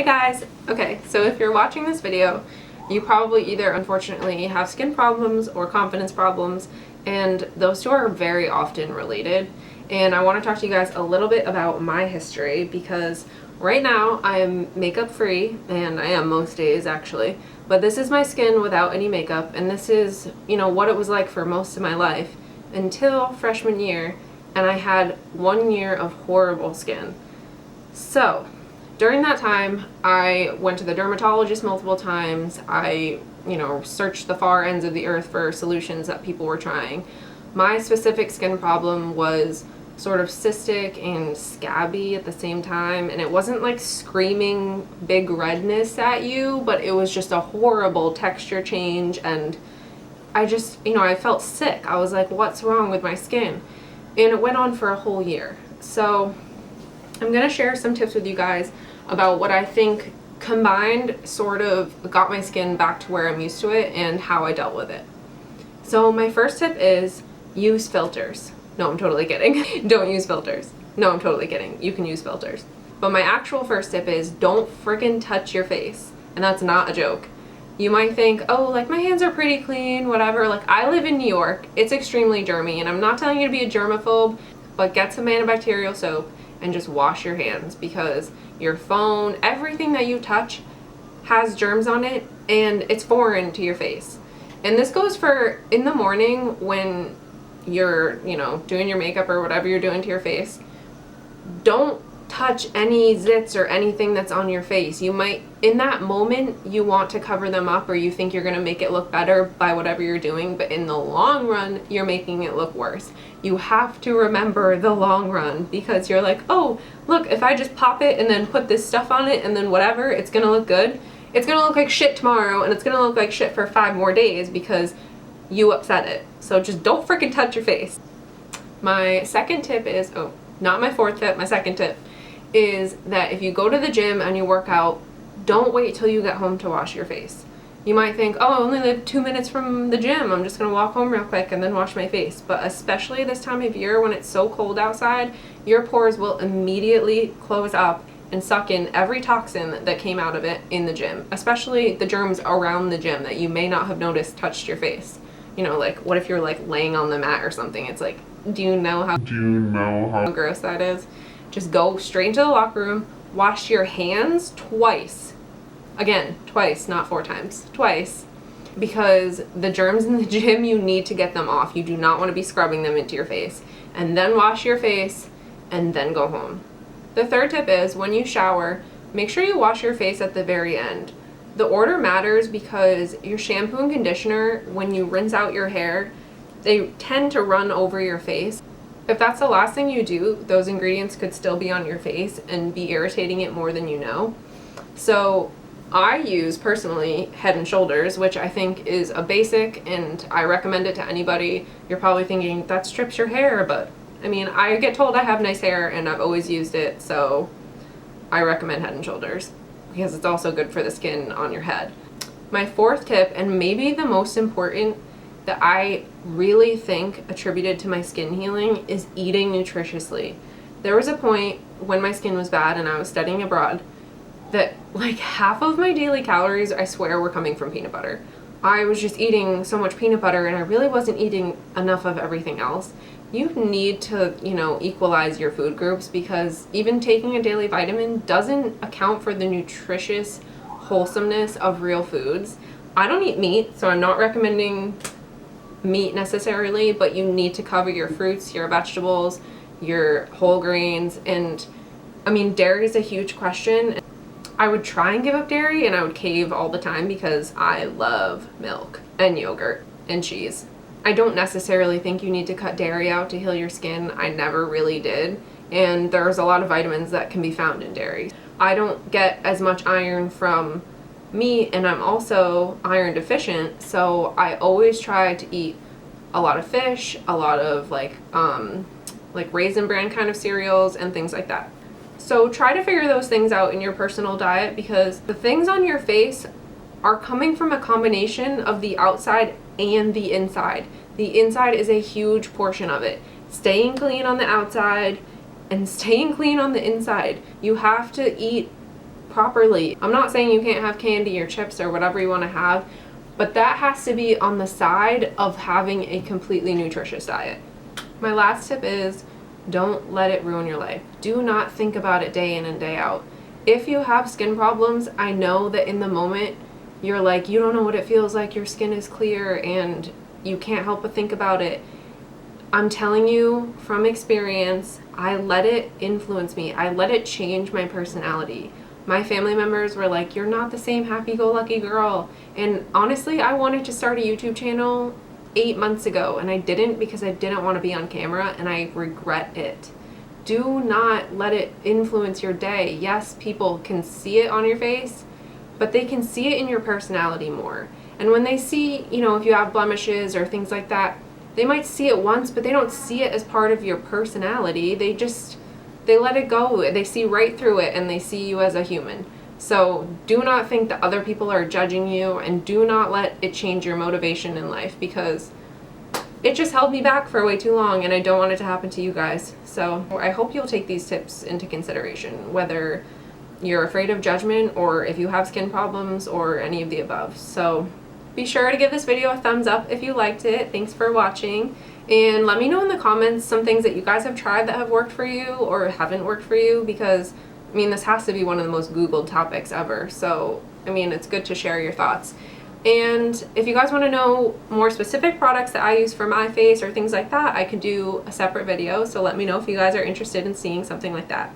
Hey guys! Okay, so if you're watching this video, you probably either unfortunately have skin problems or confidence problems, and those two are very often related. And I want to talk to you guys a little bit about my history because right now I'm makeup free, and I am most days actually, but this is my skin without any makeup, and this is, what it was like for most of my life until freshman year, and I had 1 year of horrible skin. So, during that time, I went to the dermatologist multiple times. I, searched the far ends of the earth for solutions that people were trying. My specific skin problem was sort of cystic and scabby at the same time, and it wasn't like screaming big redness at you, but it was just a horrible texture change, and I just, I felt sick. I was like, what's wrong with my skin? And it went on for a whole year. So I'm going to share some tips with you guys about what I think combined sort of got my skin back to where I'm used to it and how I dealt with it. So my first tip is use filters. No, I'm totally kidding. Don't use filters. No, I'm totally kidding. You can use filters. But my actual first tip is don't friggin' touch your face. And that's not a joke. You might think, oh, like my hands are pretty clean, whatever. Like I live in New York. It's extremely germy, and I'm not telling you to be a germaphobe, but get some antibacterial soap and just wash your hands, because your phone, everything that you touch has germs on it and it's foreign to your face. And this goes for in the morning when you're, doing your makeup or whatever you're doing to your face. Don't touch any zits or anything that's on your face. You might, in that moment, you want to cover them up, or you think you're going to make it look better by whatever you're doing, but in the long run, you're making it look worse. You have to remember the long run, because you're like, oh, look, if I just pop it and then put this stuff on it and then whatever, it's going to look good. It's going to look like shit tomorrow, and it's going to look like shit for 5 more days because you upset it. So just don't freaking touch your face. My second tip is, not my fourth tip, my second tip is that if you go to the gym and you work out, don't wait till you get home to wash your face. You might think, oh, I only live 2 minutes from the gym, I'm just gonna walk home real quick and then wash my face. But especially this time of year when it's so cold outside, your pores will immediately close up and suck in every toxin that came out of it in the gym, especially the germs around the gym that you may not have noticed touched your face. Like what if you're like laying on the mat or something? It's like, do you know how gross that is? Just go straight into the locker room, wash your hands twice. Again, twice, not 4 times, twice. Because the germs in the gym, you need to get them off. You do not want to be scrubbing them into your face. And then wash your face, and then go home. The third tip is, when you shower, make sure you wash your face at the very end. The order matters because your shampoo and conditioner, when you rinse out your hair, they tend to run over your face. If that's the last thing you do, those ingredients could still be on your face and be irritating it more than you know. So I use personally Head and Shoulders, which I think is a basic, and I recommend it to anybody. You're probably thinking that strips your hair, but I mean, I get told I have nice hair and I've always used it, so I recommend Head and Shoulders because it's also good for the skin on your head. My fourth tip, and maybe the most important, that I really think attributed to my skin healing, is eating nutritiously. There was a point when my skin was bad and I was studying abroad that like half of my daily calories, I swear, were coming from peanut butter. I was just eating so much peanut butter and I really wasn't eating enough of everything else. You need to, equalize your food groups, because even taking a daily vitamin doesn't account for the nutritious wholesomeness of real foods. I don't eat meat, so I'm not recommending meat necessarily, but you need to cover your fruits, your vegetables, your whole grains, and I mean, dairy is a huge question. I would try and give up dairy, and I would cave all the time because I love milk and yogurt and cheese. I don't necessarily think you need to cut dairy out to heal your skin. I never really did, and there's a lot of vitamins that can be found in dairy. I don't get as much iron from meat, and I'm also iron deficient, so I always try to eat a lot of fish, a lot of like Raisin Bran kind of cereals and things like that. So try to figure those things out in your personal diet, because the things on your face are coming from a combination of the outside and the inside. The inside is a huge portion of it. Staying clean on the outside and staying clean on the inside. You have to eat properly. I'm not saying you can't have candy or chips or whatever you want to have, but that has to be on the side of having a completely nutritious diet. My last tip is don't let it ruin your life. Do not think about it day in and day out. If you have skin problems, I know that in the moment you're like, you don't know what it feels like, your skin is clear and you can't help but think about it. I'm telling you from experience, I let it influence me. I let it change my personality. My family members were like, you're not the same happy-go-lucky girl. And honestly, I wanted to start a YouTube channel 8 months ago, and I didn't because I didn't want to be on camera, and I regret it. Do not let it influence your day. Yes, people can see it on your face, but they can see it in your personality more. And when they see, you know, if you have blemishes or things like that, they might see it once, but they don't see it as part of your personality. They let it go. They see right through it and they see you as a human. So do not think that other people are judging you, and do not let it change your motivation in life, because it just held me back for way too long and I don't want it to happen to you guys. So I hope you'll take these tips into consideration, whether you're afraid of judgment or if you have skin problems or any of the above. So be sure to give this video a thumbs up if you liked it. Thanks for watching. And let me know in the comments some things that you guys have tried that have worked for you or haven't worked for you, because I mean, this has to be one of the most Googled topics ever. So, I mean, it's good to share your thoughts. And if you guys want to know more specific products that I use for my face or things like that, I could do a separate video. So let me know if you guys are interested in seeing something like that.